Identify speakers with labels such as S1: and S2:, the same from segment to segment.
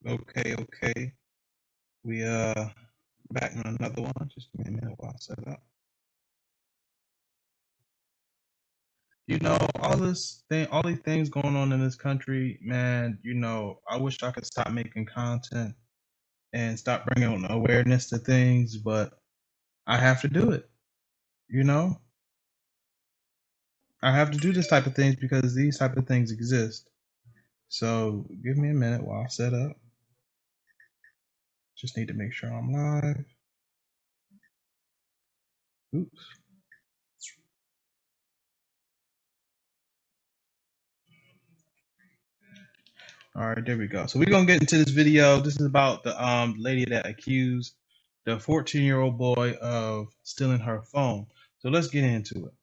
S1: Okay. We back on another one. Just give me a minute while I set up. All these things going on in this country, man. I wish I could stop making content and stop bringing awareness to things, but I have to do it. You know, I have to do this type of things because these type of things exist. So give me a minute while I set up. Just need to make sure I'm live. Oops. All right, there we go. So we're gonna get into this video. This is about the lady that accused the 14-year-old boy of stealing her phone. So let's get into it.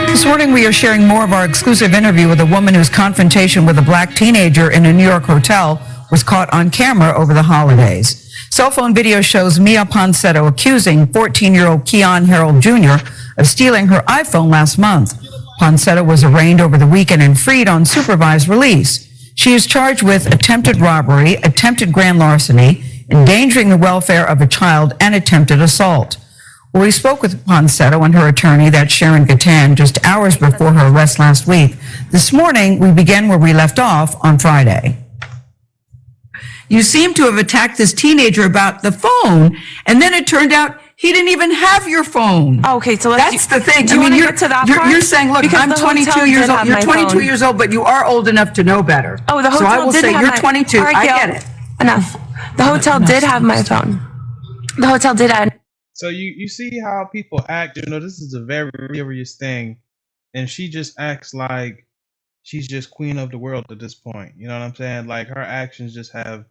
S2: This morning, we are sharing more of our exclusive interview with a woman whose confrontation with a black teenager in a New York hotel was caught on camera over the holidays. Cell phone video shows Mia Ponsetto accusing 14-year-old Keon Harold Jr. of stealing her iPhone last month. Ponsetto was arraigned over the weekend and freed on supervised release. She is charged with attempted robbery, attempted grand larceny, endangering the welfare of a child, and attempted assault. Well, we spoke with Ponsetto and her attorney, that's Sharon Gatan, just hours before her arrest last week. This morning, we began where we left off on Friday. You seem to have attacked this teenager about the phone, and then it turned out he didn't even have your phone.
S3: Okay, so
S2: that's the thing.
S3: Do you want to get to that part?
S2: You're saying, look, because I'm 22 years old. You're 22 years old, but you are old enough to know better.
S3: Oh, the hotel
S2: so I will
S3: did
S2: say
S3: have
S2: you're 22.
S3: Right,
S2: I get it.
S3: Enough. The hotel did have my phone. The hotel did have.
S1: So you see how people act. This is a very serious thing, and she just acts like she's just queen of the world at this point. You know what I'm saying? Like her actions just have,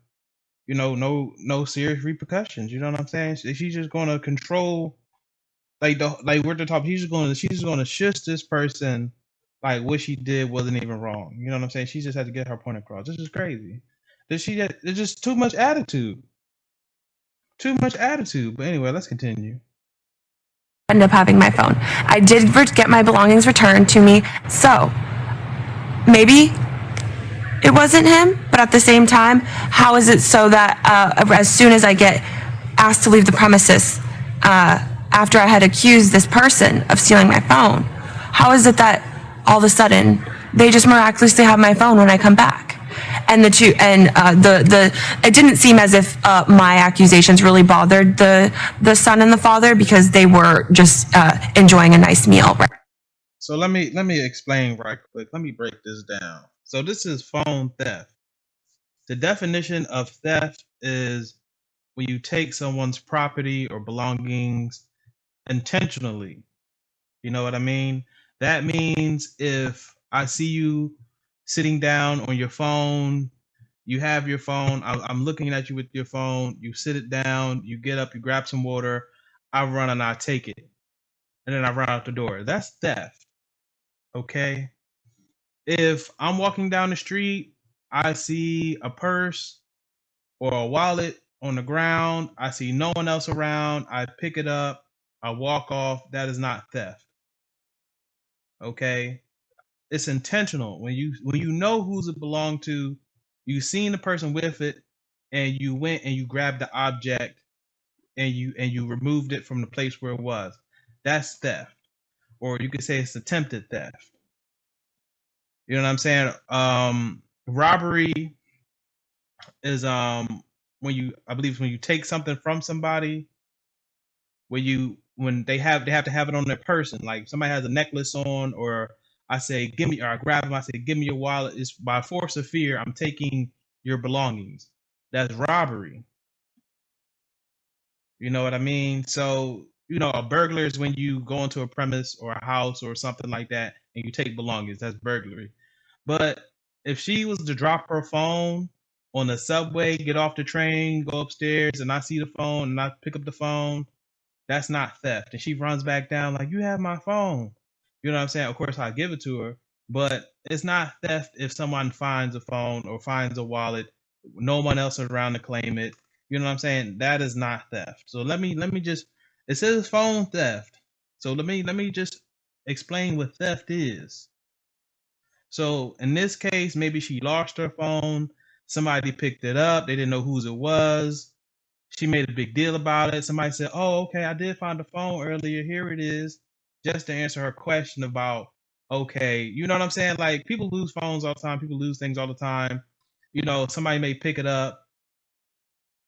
S1: no serious repercussions. You know what I'm saying? She's just gonna control, we're at the top. She's just gonna shush this person, like what she did wasn't even wrong. You know what I'm saying? She just had to get her point across. This is crazy. There's just too much attitude. Too much attitude. But anyway, let's continue.
S3: End up having my phone. I did get my belongings returned to me, so maybe it wasn't him. But at the same time, how is it so that as soon as I get asked to leave the premises, after I had accused this person of stealing my phone, how is it that all of a sudden they just miraculously have my phone when I come back? And it didn't seem as if my accusations really bothered the son and the father, because they were just enjoying a nice meal. Right?
S1: So let me explain right quick. Let me break this down. So this is phone theft. The definition of theft is when you take someone's property or belongings intentionally. You know what I mean? That means if I see you sitting down on your phone, you have your phone, I'm looking at you with your phone, you sit it down, you get up, you grab some water, I run and I take it, and then I run out the door. That's theft. Okay? If I'm walking down the street, I see a purse or a wallet on the ground, I see no one else around, I pick it up, I walk off, that is not theft. Okay? It's intentional. When you know who's it belonged to, you seen the person with it, and you went and you grabbed the object and you removed it from the place where it was. That's theft. Or you could say it's attempted theft. You know what I'm saying? Robbery is when you take something from somebody, when they have to have it on their person. Like somebody has a necklace on, or I say, or I grab them, I say, give me your wallet. It's by force of fear, I'm taking your belongings. That's robbery. You know what I mean? So, a burglar is when you go into a premise or a house or something like that and you take belongings. That's burglary. But if she was to drop her phone on the subway, get off the train, go upstairs, and I see the phone and I pick up the phone, that's not theft. And she runs back down like, you have my phone. You know what I'm saying? Of course, I give it to her, but it's not theft if someone finds a phone or finds a wallet, no one else is around to claim it. You know what I'm saying? That is not theft. So let me just, it says phone theft. So let me just explain what theft is. So in this case, maybe she lost her phone. Somebody picked it up. They didn't know whose it was. She made a big deal about it. Somebody said, "Oh, okay, I did find the phone earlier. Here it is," just to answer her question about, okay, you know what I'm saying? Like, people lose phones all the time. People lose things all the time. You know, somebody may pick it up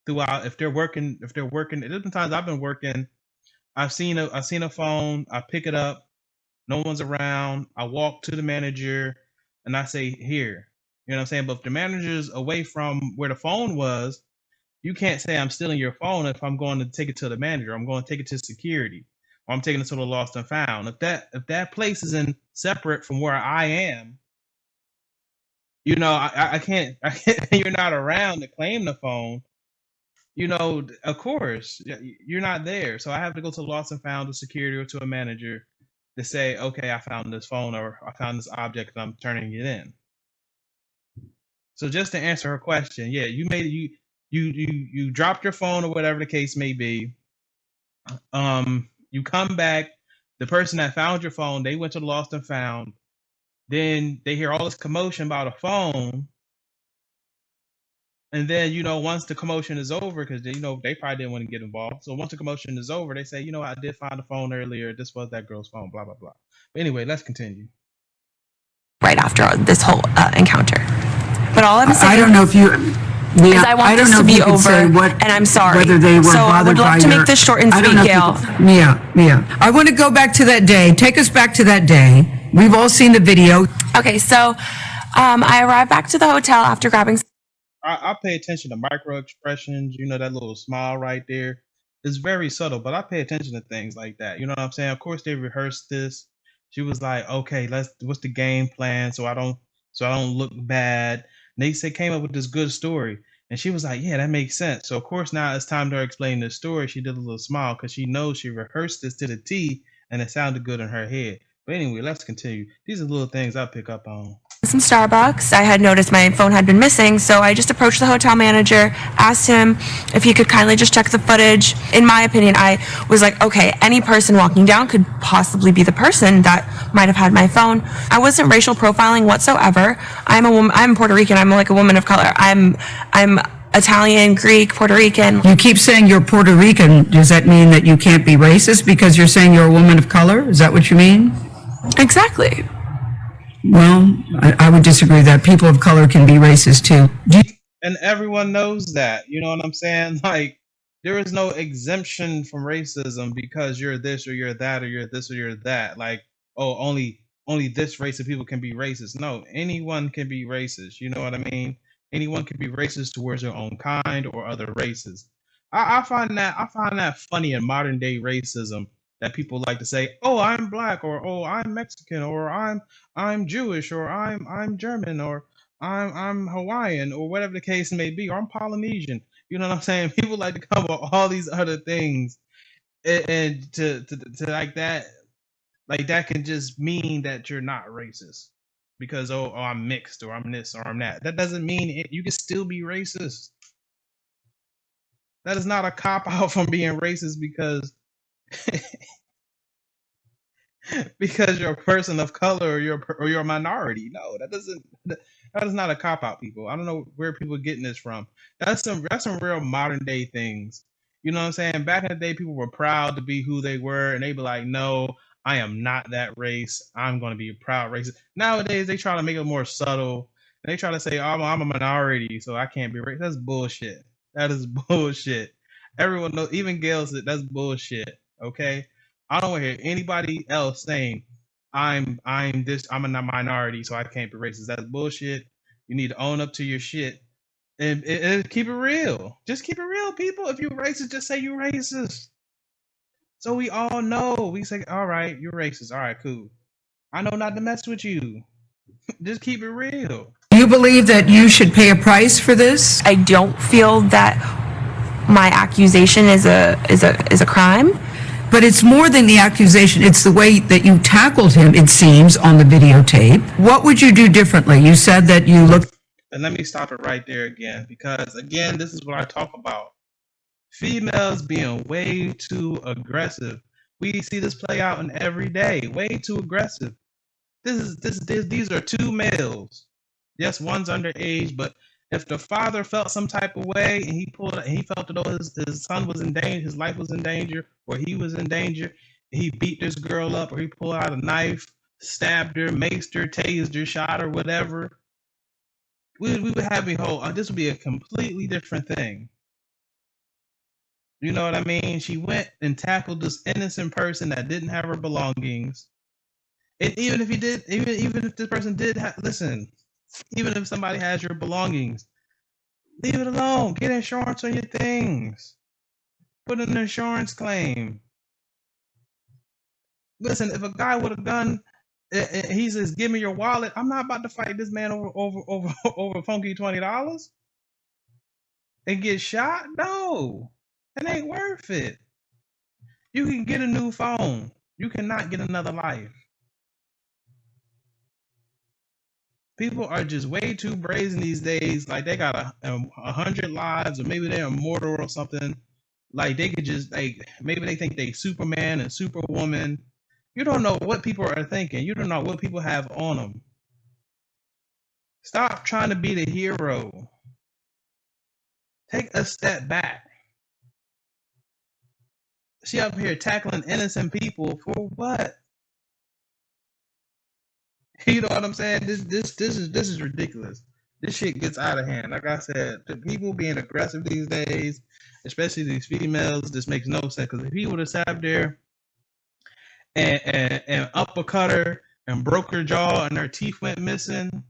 S1: throughout if they're working. There's been times I've been working. I've seen a phone. I pick it up. No one's around. I walk to the manager and I say, "Here." You know what I'm saying? But if the manager's away from where the phone was, you can't say I'm stealing your phone if I'm going to take it to the manager. I'm going to take it to security, or I'm taking it to the lost and found. If that place is in separate from where I am, you know, I can't. You're not around to claim the phone. You know, of course, you're not there. So I have to go to lost and found, to security, or to a manager to say, okay, I found this phone, or I found this object and I'm turning it in. So just to answer her question, yeah, you dropped your phone or whatever the case may be. You come back, the person that found your phone, they went to the lost and found. Then they hear all this commotion about a phone. And then, once the commotion is over, because they probably didn't want to get involved. So once the commotion is over, they say, I did find the phone earlier. This was that girl's phone, blah, blah, blah. But anyway, let's continue.
S3: Right after this whole encounter. But all I'm saying,
S2: I don't know if you, Mia,
S3: is I want this to be over, and I'm sorry.
S2: Whether they were
S3: so I would love to make this short and sweet, Gail.
S2: Mia, I want to go back to that day. Take us back to that day. We've all seen the video.
S3: Okay, so I arrived back to the hotel after grabbing.
S1: I pay attention to micro expressions. That little smile right there is very subtle, but I pay attention to things like that. You know what I'm saying? Of course, they rehearsed this. She was like, "Okay, what's the game plan so I don't look bad." And they came up with this good story, and she was like, "Yeah, that makes sense." So of course now it's time to explain the story. She did a little smile because she knows she rehearsed this to the T, and it sounded good in her head. But anyway, let's continue. These are little things I pick up on.
S3: Some Starbucks. I had noticed my phone had been missing, so I just approached the hotel manager, asked him if he could kindly just check the footage. In my opinion, I was like, okay, any person walking down could possibly be the person that might have had my phone. I wasn't racial profiling whatsoever. I'm a woman. I'm Puerto Rican. I'm like a woman of color. I'm Italian, Greek, Puerto Rican.
S2: You keep saying you're Puerto Rican. Does that mean that you can't be racist because you're saying you're a woman of color? Is that what you mean?
S3: Exactly.
S2: Well, I would disagree that people of color can be racist too.
S1: And everyone knows that. You know what I'm saying? Like, there is no exemption from racism because you're this or you're that or you're this or you're that. Like, oh, only this race of people can be racist. No, anyone can be racist. You know what I mean? Anyone can be racist towards their own kind or other races. I find that funny in modern day racism, that people like to say, "Oh, I'm black," or "Oh, I'm Mexican," or I'm Jewish," or I'm German," or I'm Hawaiian," or whatever the case may be, or I'm Polynesian. You know what I'm saying? People like to come up with all these other things, and to like that can just mean that you're not racist because oh, I'm mixed, or I'm this, or I'm that. That doesn't mean you can still be racist. That is not a cop out from being racist because because you're a person of color, or you're a minority. No, that is not a cop out, people. I don't know where people are getting this from. That's some real modern day things. You know what I'm saying? Back in the day, people were proud to be who they were, and they'd be like, "No, I am not that race. I'm going to be a proud racist." Nowadays, they try to make it more subtle. And they try to say, "Oh, I'm a minority, so I can't be racist." That's bullshit. That is bullshit. Everyone knows, even Gail said that's bullshit. Okay? I don't want to hear anybody else saying I'm a minority, so I can't be racist. That's bullshit. You need to own up to your shit and keep it real. Just keep it real, people. If you're racist, just say you're racist. So we all know. We say, "All right, you're racist. All right, cool. I know not to mess with you." Just keep it real.
S2: Do you believe that you should pay a price for this?
S3: I don't feel that my accusation is a crime.
S2: But it's more than the accusation. It's the way that you tackled him, it seems, on the videotape. What would you do differently? You said that you looked...
S1: And let me stop it right there again, because, again, this is what I talk about. Females being way too aggressive. We see this play out in every day. Way too aggressive. These are two males. Yes, one's underage, but If the father felt some type of way and he felt that his son was in danger, his life was in danger, or he was in danger, and he beat this girl up, or he pulled out a knife, stabbed her, maced her, tased her, shot her, whatever, we would have a whole. This would be a completely different thing. You know what I mean? She went and tackled this innocent person that didn't have her belongings. And even if he did, even if this person did, listen, even if somebody has your belongings, leave it alone. Get insurance on your things. Put an insurance claim. Listen, if a guy with a gun, he says, "Give me your wallet," I'm not about to fight this man over funky $20 and get shot. No, it ain't worth it. You can get a new phone. You cannot get another life. People are just way too brazen these days. Like they got 100 lives, or maybe they're immortal or something. Like they could just maybe they think they Superman and Superwoman. You don't know what people are thinking. You don't know what people have on them. Stop trying to be the hero. Take a step back. She up here tackling innocent people for what? You know what I'm saying? This is ridiculous. This shit gets out of hand. Like I said, the people being aggressive these days, especially these females, this makes no sense. Because if he would have sat there and uppercut her and broke her jaw and her teeth went missing,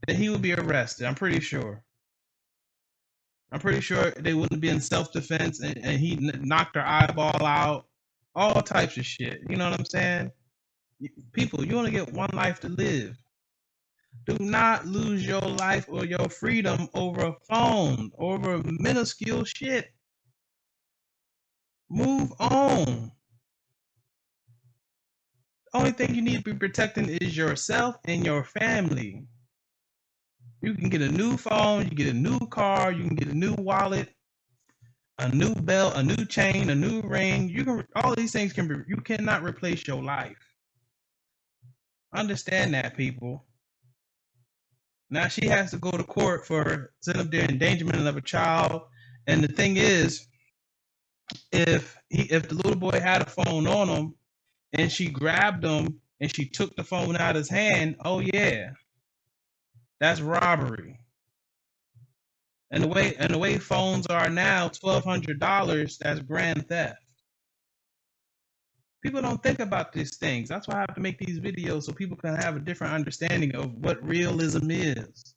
S1: then he would be arrested. I'm pretty sure. They wouldn't be in self-defense, and he knocked her eyeball out. All types of shit. You know what I'm saying? People, you only get one life to live. Do not lose your life or your freedom over a phone, over minuscule shit. Move on. The only thing you need to be protecting is yourself and your family. You can get a new phone, you can get a new car, you can get a new wallet, a new belt, a new chain, a new ring. All these things you cannot replace your life. Understand that, people. Now she has to go to court for sitting up there endangerment of a child. And the thing is, if the little boy had a phone on him and she grabbed him and she took the phone out of his hand, oh yeah, that's robbery. And the way phones are now, $1,200, that's grand theft. People don't think about these things. That's why I have to make these videos so people can have a different understanding of what realism is.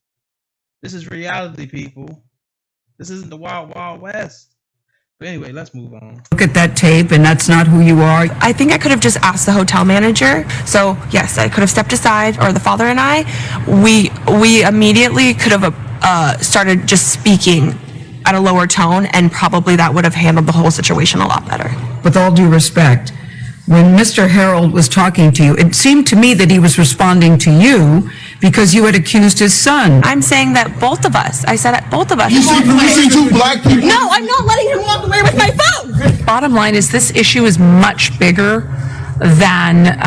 S1: This is reality, people. This isn't the Wild Wild West. But anyway, let's move on.
S2: Look at that tape, and that's not who you are.
S3: I think I could have just asked the hotel manager. So yes, I could have stepped aside, or the father and I. We immediately could have started just speaking at a lower tone, and probably that would have handled the whole situation a lot better.
S2: With all due respect, when Mr. Harold was talking to you, it seemed to me that he was responding to you because you had accused his son.
S3: I'm saying that both of us. I said both of us.
S4: You see policing two black people?
S3: No, I'm not letting him walk away with my phone.
S5: Bottom line is this issue is much bigger than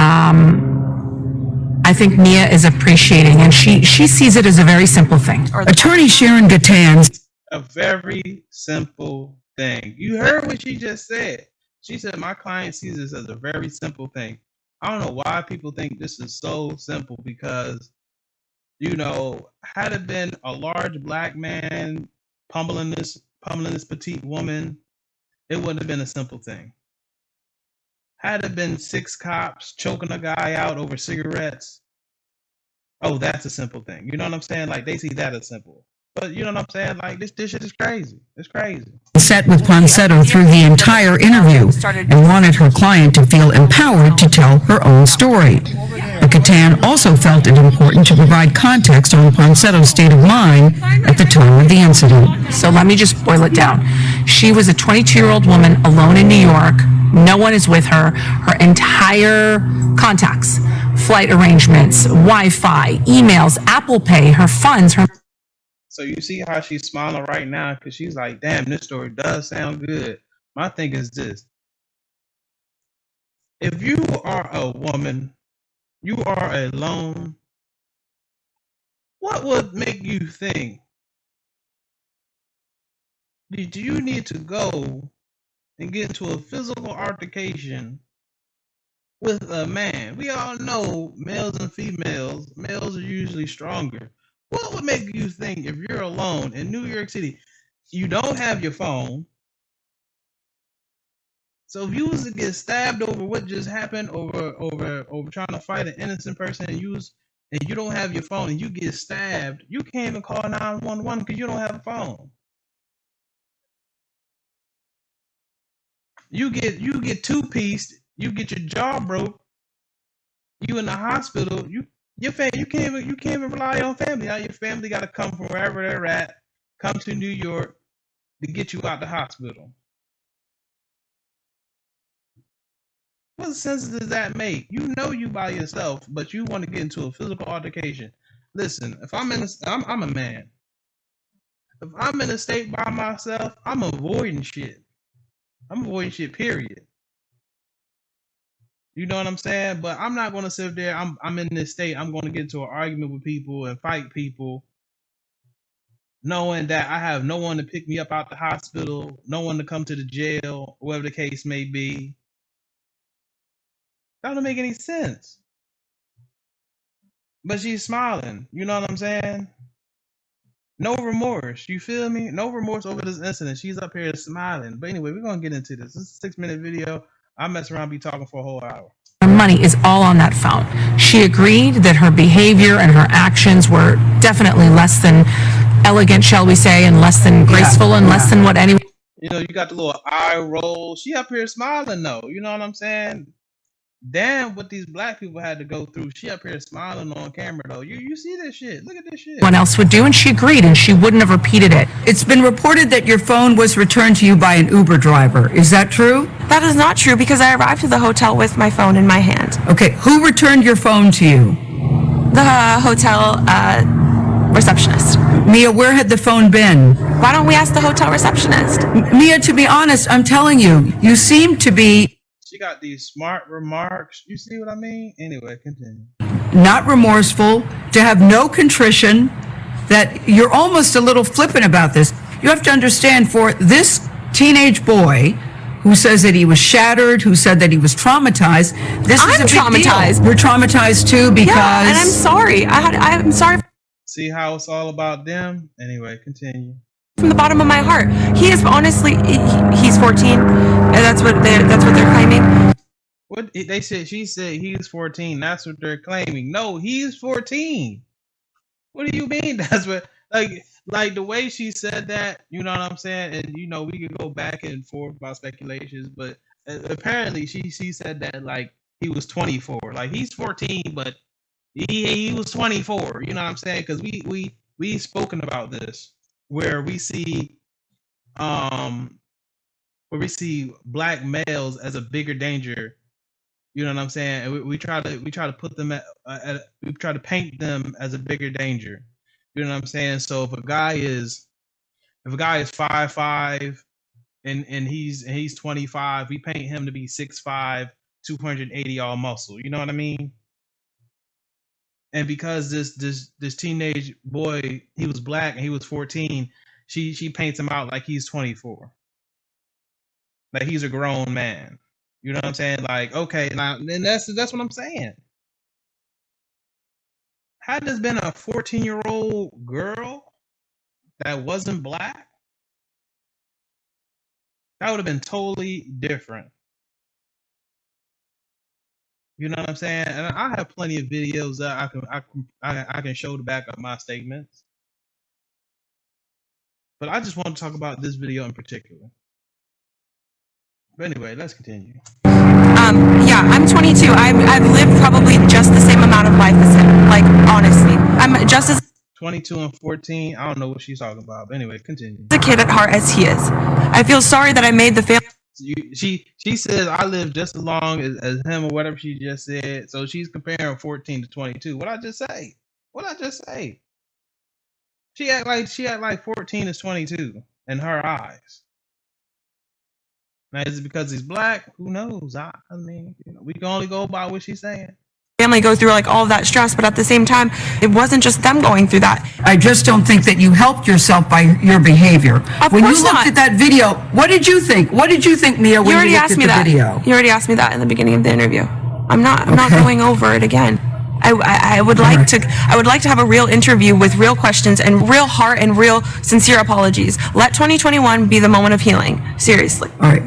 S5: I think Mia is appreciating, and she sees it as a very simple thing.
S2: Attorney Sharon Gattan's
S1: A very simple thing. You heard what she just said. She said, my client sees this as a very simple thing. I don't know why people think this is so simple, because, had it been a large black man pummeling this petite woman, it wouldn't have been a simple thing. Had it been 6 cops choking a guy out over cigarettes, oh, that's a simple thing. You know what I'm saying? Like, they see that as simple. But you know what I'm saying? Like, this shit is crazy. It's crazy.
S2: Set with Ponsetto through the entire interview and wanted her client to feel empowered to tell her own story. But Gattan also felt it important to provide context on Ponsetto's state of mind at the time of the incident.
S5: So let me just boil it down. She was a 22-year-old woman alone in New York. No one is with her. Her entire contacts, flight arrangements, Wi-Fi, emails, Apple Pay, her funds, her...
S1: So you see how she's smiling right now, because she's like, damn, this story does sound good. My thing is this. If you are a woman, you are alone, What would make you think that you need to go and get into a physical altercation with a man? We all know males and females, males are usually stronger. What would make you think if you're alone in New York City, you don't have your phone? So if you was to get stabbed over what just happened, over trying to fight an innocent person, and you don't have your phone and you get stabbed, you can't even call 911 because you don't have a phone. You get two-pieced, you get your jaw broke, you in the hospital, you can't even rely on family. Now your family got to come from wherever they're at, come to New York to get you out the hospital. What sense does that make? You know you by yourself, but you want to get into a physical altercation. Listen, if I'm a man. If I'm in a state by myself, I'm avoiding shit. I'm avoiding shit, period. You know what I'm saying? But I'm not gonna sit there. I'm in this state. I'm gonna get into an argument with people and fight people, knowing that I have no one to pick me up out the hospital, no one to come to the jail, whatever the case may be. That don't make any sense. But she's smiling. You know what I'm saying? No remorse. You feel me? No remorse over this incident. She's up here smiling. But anyway, we're gonna get into this. This is a 6-minute video. I mess around, be talking for a whole hour.
S5: Her money is all on that phone. She agreed that her behavior and her actions were definitely less than elegant, shall we say, and less than graceful, and less than what anyone.
S1: You know, you got the little eye roll. She up here smiling though. You know what I'm saying? Damn, what these black people had to go through. She up here smiling on camera though. You see this shit? Look at this shit.
S5: One else would do, and she agreed, and she wouldn't have repeated it.
S2: It's been reported that your phone was returned to you by an Uber driver. Is that true?
S3: That is not true because I arrived to the hotel with my phone in my hand.
S2: Okay, who returned your phone to you?
S3: The hotel receptionist.
S2: Mia, where had the phone been?
S3: Why don't we ask the hotel receptionist?
S2: Mia, to be honest, I'm telling you, you seem to be
S1: She got these smart remarks. You see what I mean? Anyway, continue.
S2: not remorseful, to have no contrition, that you're almost a little flippant about this. You have to understand, for this teenage boy who says that he was shattered, who said that he was traumatized, this is a big
S3: traumatized.
S2: deal. You're traumatized too because...
S3: Yeah, and I'm sorry. I'm sorry
S1: See how it's all about them? Anyway, continue.
S3: from the bottom of my heart. He is honestly, he's 14, and that's what they're claiming.
S1: What they said? She said he's 14. That's what they're claiming. No, he's 14. What do you mean? That's what like the way she said that. You know what I'm saying? And you know we could go back and forth about speculations, but apparently she said that like he was 24. Like he's 14, but he was 24. You know what I'm saying? Because we spoken about this where we see black males as a bigger danger. You know what I'm saying? And we try to put them we try to paint them as a bigger danger. You know what I'm saying? So if a guy is 5'5" and he's 25, we paint him to be 6'5", 280 all muscle. You know what I mean? And because this teenage boy, he was black and he was 14, she paints him out like he's 24. Like he's a grown man. You know what I'm saying? Like, okay, now and that's what I'm saying. Had this been a 14-year-old girl that wasn't black, that would have been totally different. You know what I'm saying? And I have plenty of videos that I can show to back up my statements. But I just want to talk about this video in particular. But anyway, let's continue.
S3: Yeah, I'm 22. I've lived probably just the same amount of life as him. Like honestly, I'm just as
S1: 22 and 14. I don't know what she's talking about. But anyway, continue.
S3: a kid at heart as he is. I feel sorry that I made the family.
S1: She says I live just as long as him or whatever she just said. So she's comparing 14 to 22. What I just say? She act like 14 is 22 in her eyes. Now is it because he's black? Who knows? I mean, you know, we can only go by what she's saying.
S3: family go through like all of that stress, but at the same time, it wasn't just them going through that.
S2: I just don't think that you helped yourself by your behavior. When you looked at that video, what did you think? What did you think, Mia, when you looked at the video?
S3: You already asked me that in the beginning of the interview. I'm not going over it again. I would like to have a real interview with real questions and real heart and real sincere apologies. Let 2021 be the moment of healing. Seriously.
S2: All right.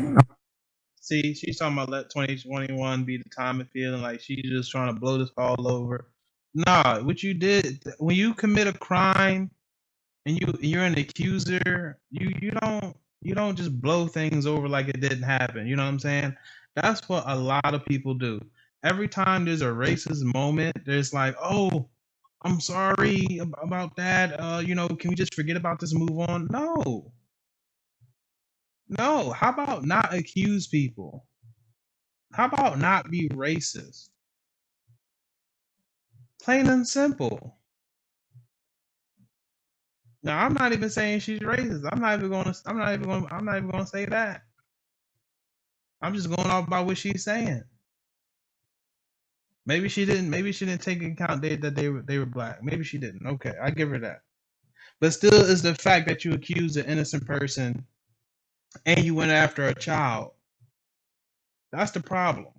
S1: See, she's talking about let 2021 be the time of feeling like she's just trying to blow this all over. Nah, what you did when you commit a crime and you're an accuser, you don't just blow things over like it didn't happen. You know what I'm saying? That's what a lot of people do. Every time there's a racist moment, there's like, oh, I'm sorry about that. Can we just forget about this and move on? No, how about not accuse people? How about not be racist? Plain and simple. Now, I'm not even saying she's racist. I'm not even going to say that. I'm just going off by what she's saying. Maybe she didn't take into account that they were black. Maybe she didn't. Okay, I give her that. But still, it's the fact that you accused an innocent person and you went after a child. That's the problem.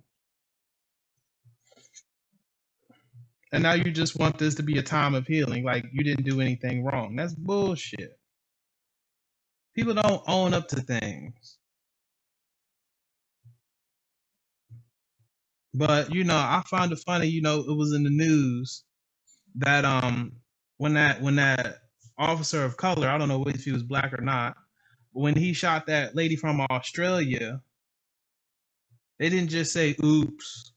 S1: And now you just want this to be a time of healing, like you didn't do anything wrong. That's bullshit. People don't own up to things. But I found it funny. It was in the news that when that officer of color, I don't know if he was black or not, but when he shot that lady from Australia, they didn't just say oops.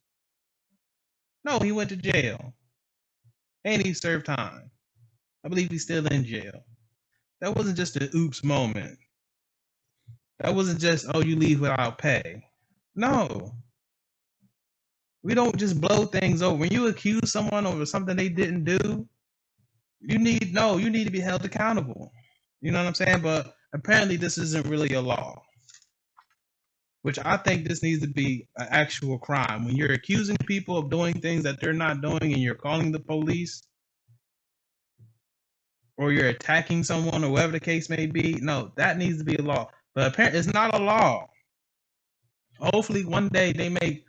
S1: No, he went to jail. And he served time. I believe he's still in jail. That wasn't just an oops moment. That wasn't just, oh, you leave without pay. No. We don't just blow things over. When you accuse someone over something they didn't do, you need to be held accountable. You know what I'm saying? But apparently this isn't really a law. Which I think this needs to be an actual crime. When you're accusing people of doing things that they're not doing and you're calling the police, or you're attacking someone or whatever the case may be, no, that needs to be a law. But apparently it's not a law. Hopefully one day they make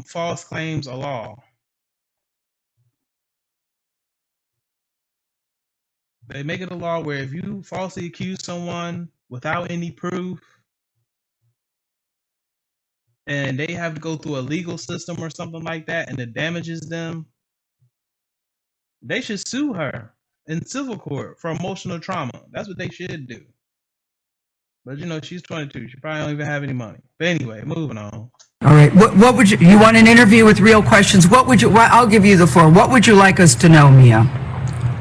S1: false claims a law. They make it a law where if you falsely accuse someone without any proof and they have to go through a legal system or something like that and it damages them, they should sue her in civil court for emotional trauma. That's what they should do. But she's 22. She probably don't even have any money. But anyway, moving on.
S2: All right. What would you want an interview with real questions? I'll give you the floor. What would you like us to know, Mia?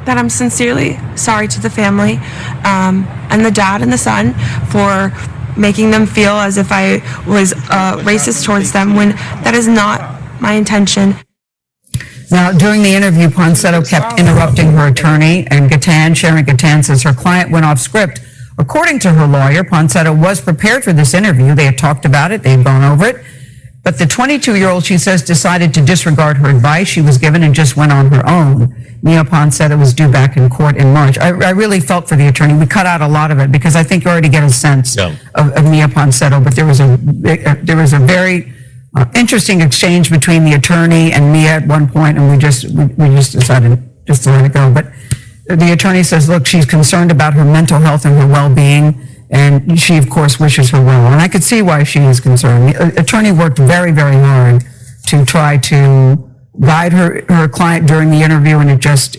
S3: That I'm sincerely sorry to the family and the dad and the son for making them feel as if I was racist towards them when that is not my intention.
S2: Now, during the interview, Ponsetto kept interrupting her attorney, and Sharon Gatan says her client went off script. According to her lawyer, Ponsetto was prepared for this interview. They had talked about it. They had gone over it. But the 22-year-old, she says, decided to disregard her advice she was given and just went on her own. Mia Ponsetto was due back in court in March. I really felt for the attorney. We cut out a lot of it because I think you already get a sense of Mia Ponsetto. But there was a very interesting exchange between the attorney and Mia at one point, and we just decided just to let it go. But the attorney says, look, she's concerned about her mental health and her well-being, and she, of course, wishes her well. And I could see why she is concerned. The attorney worked very, very hard to try to guide her client during the interview, and it just,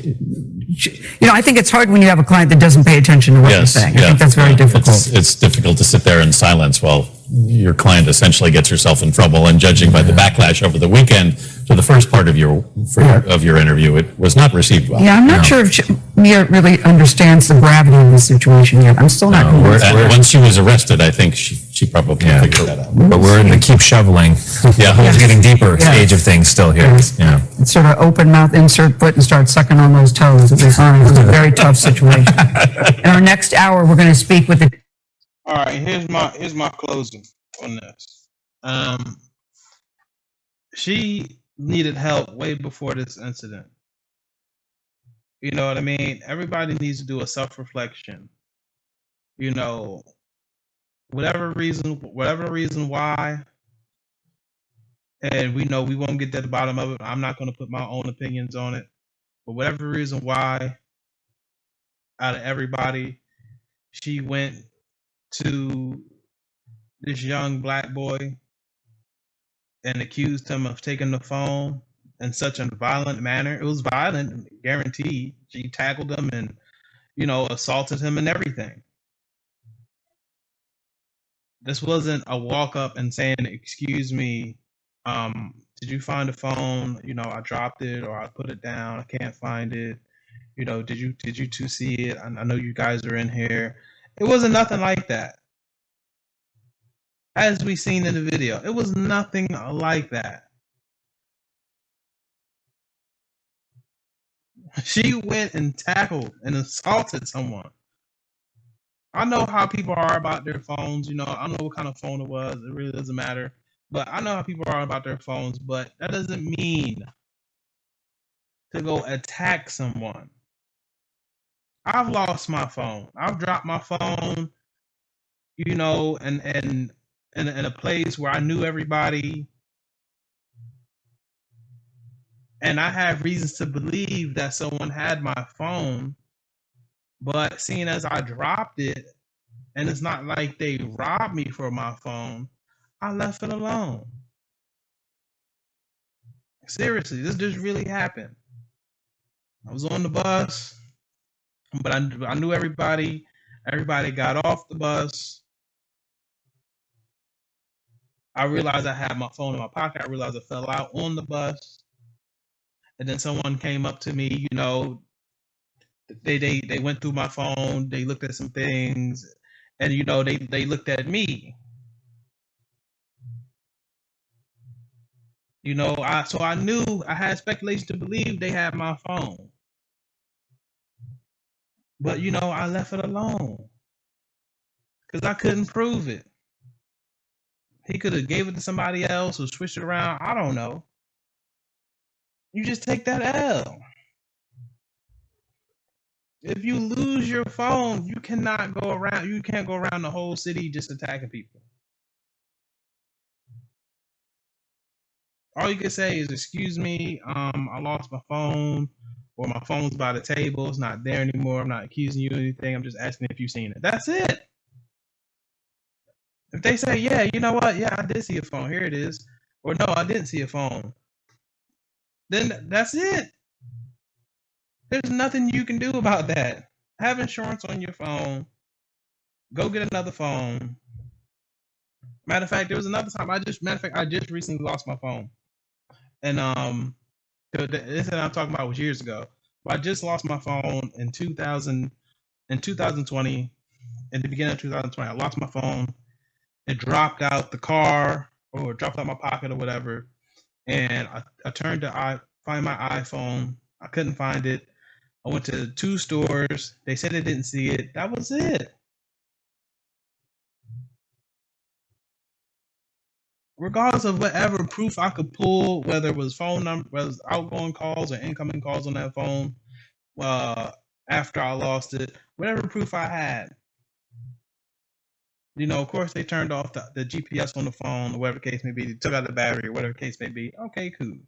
S2: I think it's hard when you have a client that doesn't pay attention to what you're saying. I think that's very difficult.
S6: It's difficult to sit there in silence while your client essentially gets herself in trouble, and judging by the backlash over the weekend to the first part of your interview, it was not received well.
S2: Yeah, I'm not sure if Mia really understands the gravity of the situation yet. I'm still not convinced.
S6: Once she was arrested, I think she probably figured that out.
S7: But we're in the keep shoveling, holes getting deeper stage of things still here. Yeah.
S2: It's sort of open mouth, insert foot, and start sucking on those toes. It was a very tough situation. In our next hour, we're going to speak with the.
S1: All right, here's my closing on this. needed help way before this incident. You know what I mean? Everybody needs to do a self-reflection. You know, whatever the reason why, and we know we won't get to the bottom of it. I'm not going to put my own opinions on it, but whatever reason why, out of everybody, she went to this young black boy and accused him of taking the phone in such a violent manner. It was violent, guaranteed. She tackled him and, you know, assaulted him and everything. This wasn't a walk up and saying, "Excuse me, did you find the phone? You know, I dropped it or I put it down. I can't find it. You know, did you two see it? I know you guys are in here." It wasn't nothing like that. As we seen in the video, it was nothing like that. She went and tackled and assaulted someone. I know how people are about their phones. You know, I don't know what kind of phone it was. It really doesn't matter. But I know how people are about their phones. But that doesn't mean to go attack someone. I've lost my phone. I've dropped my phone. You know, and in a place where I knew everybody, and I have reasons to believe that someone had my phone. But seeing as I dropped it, and it's not like they robbed me for my phone, I left it alone. Seriously, this just really happened. I was on the bus, but I knew everybody. Everybody got off the bus. I realized I had my phone in my pocket. I realized it fell out on the bus. And then someone came up to me, you know, they went through my phone, they looked at some things, and you know, they looked at me. You know, I knew, I had speculation to believe they had my phone. But you know, I left it alone. Because I couldn't prove it. He could have gave it to somebody else or switched it around. I don't know. You just take that L. If you lose your phone, you cannot go around. You can't go around the whole city just attacking people. All you can say is, "Excuse me, I lost my phone," or "My phone's by the table. It's not there anymore. I'm not accusing you of anything. I'm just asking if you've seen it." That's it. If they say, "Yeah, you know what? Yeah, I did see a phone. Here it is," or "No, I didn't see a phone," then that's it. There's nothing you can do about that. Have insurance on your phone. Go get another phone. Matter of fact, there was another time I just recently lost my phone, and the incident I'm talking about was years ago. But I just lost my phone in 2020, in the beginning of 2020. I lost my phone. It dropped out the car or dropped out my pocket or whatever, and I turned to find my iPhone. I couldn't find it. I went to 2 stores. They said they didn't see it. That was it. Regardless of whatever proof I could pull, whether it was phone number, whether it was outgoing calls or incoming calls on that phone, after I lost it, whatever proof I had, you know, of course they turned off the GPS on the phone, or whatever the case may be. They took out the battery, or whatever the case may be. Okay, cool.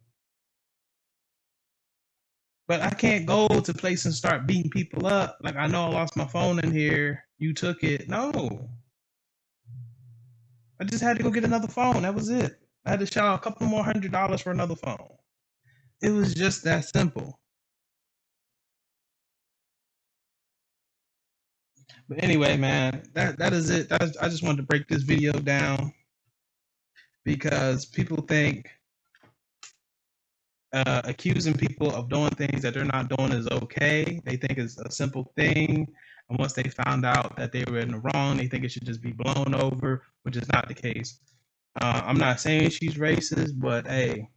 S1: But I can't go to places and start beating people up. Like, "I know I lost my phone in here. You took it." No. I just had to go get another phone. That was it. I had to shell out a couple more $100 for another phone. It was just that simple. But anyway, man, that is it. I just wanted to break this video down because people think accusing people of doing things that they're not doing is okay. They think it's a simple thing. And once they found out that they were in the wrong, they think it should just be blown over, which is not the case. I'm not saying she's racist, but hey,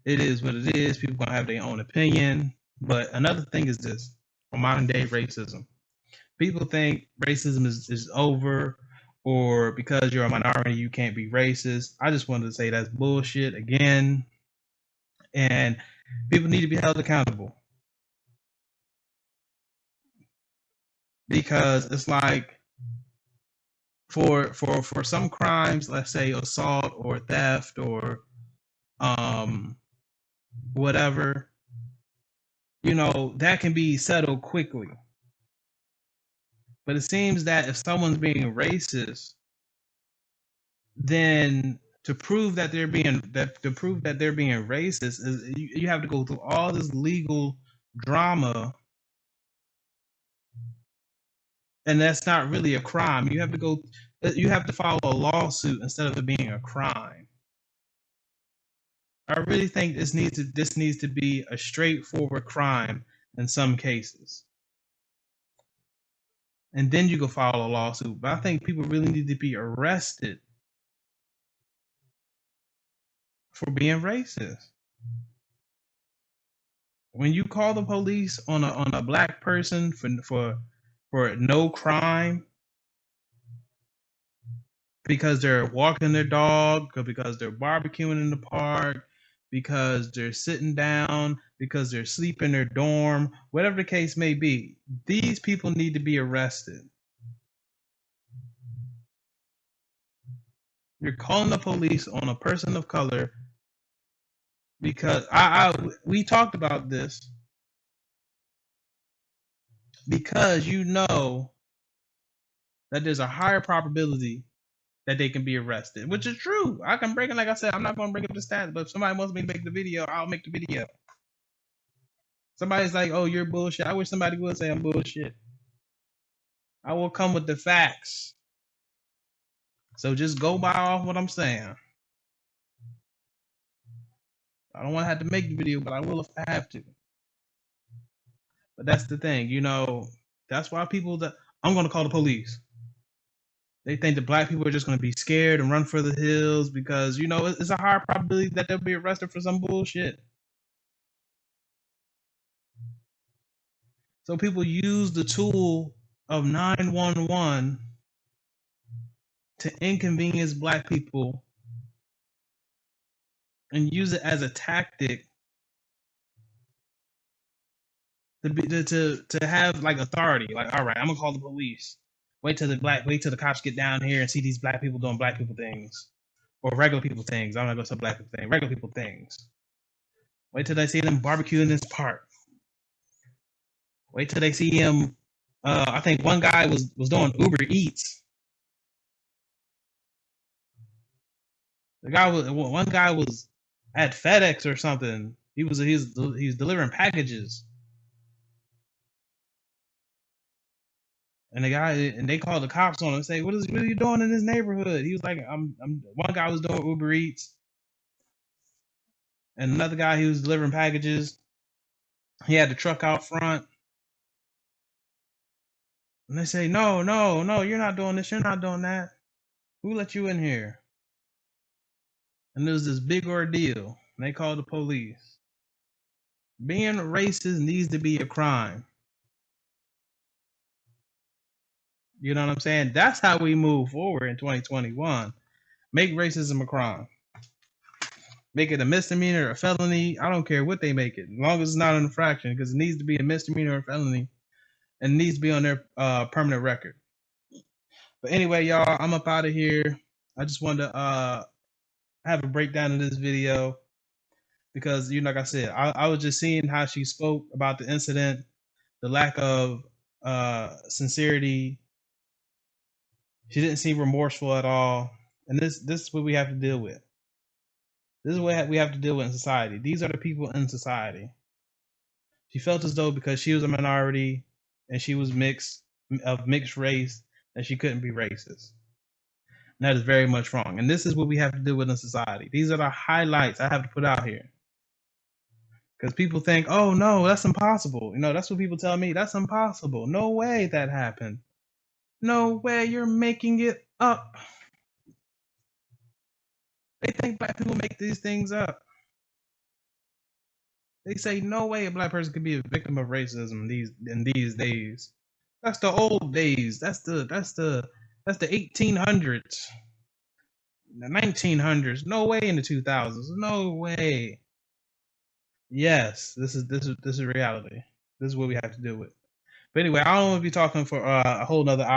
S1: it is what it is. People gonna have their own opinion. But another thing is this: for modern day racism, people think racism is over, or because you're a minority, you can't be racist. I just wanted to say that's bullshit again. And people need to be held accountable. Because it's like for some crimes, let's say assault or theft or whatever, that can be settled quickly. But it seems that if someone's being racist, then to prove that they're being racist is you have to go through all this legal drama, and that's not really a crime. You have to file a lawsuit instead of it being a crime. I really think this needs to be a straightforward crime in some cases. And then you can file a lawsuit. But I think people really need to be arrested for being racist. When you call the police on a black person for no crime, because they're walking their dog, or because they're barbecuing in the park, because they're sitting down, because they're sleeping in their dorm, whatever the case may be, these people need to be arrested. You're calling the police on a person of color because we talked about this, because that there's a higher probability that they can be arrested, which is true. I can break it. Like I said, I'm not going to bring up the stats, but if somebody wants me to make the video, I'll make the video. Somebody's like, oh, you're bullshit. I wish somebody would say I'm bullshit. I will come with the facts. So just go by off what I'm saying. I don't want to have to make the video, but I will if I have to. But that's the thing, that's why I'm going to call the police. They think that black people are just going to be scared and run for the hills because, it's a higher probability that they'll be arrested for some bullshit. So people use the tool of 911 to inconvenience black people and use it as a tactic to have like authority. Like, all right, I'm gonna call the police. Wait till the cops get down here and see these black people doing black people things, or regular people things. I'm not gonna say black people things, regular people things. Wait till they see them barbecuing in this park. Wait till they see him. I think one guy was doing Uber Eats. One guy was at FedEx or something. He's delivering packages. And they called the cops on him and say, what are you doing in this neighborhood? He was like, one guy was doing Uber Eats. And another guy, he was delivering packages. He had the truck out front. And they say, no, you're not doing this, you're not doing that. Who let you in here? And there was this big ordeal. And they called the police. Being racist needs to be a crime. You know what I'm saying? That's how we move forward in 2021. Make racism a crime. Make it a misdemeanor, a felony. I don't care what they make it, as long as it's not an infraction, because it needs to be a misdemeanor or a felony, and it needs to be on their permanent record. But anyway, y'all, I'm up out of here. I just wanted to have a breakdown of this video because, like I said, I was just seeing how she spoke about the incident, the lack of sincerity. She didn't seem remorseful at all. And this is what we have to deal with. This is what we have to deal with in society. These are the people in society. She felt as though because she was a minority and she was mixed race, that she couldn't be racist. And that is very much wrong. And this is what we have to deal with in society. These are the highlights I have to put out here. Because people think, oh, no, that's impossible. That's what people tell me. That's impossible. No way that happened. No way, you're making it up. They think black people make these things up. They say no way a black person could be a victim of racism in these days. That's the old days. That's the 1800s, the 1900s. No way in the 2000s. No way. Yes, this is reality. This is what we have to deal with. But anyway, I don't want to be talking for a whole nother hour.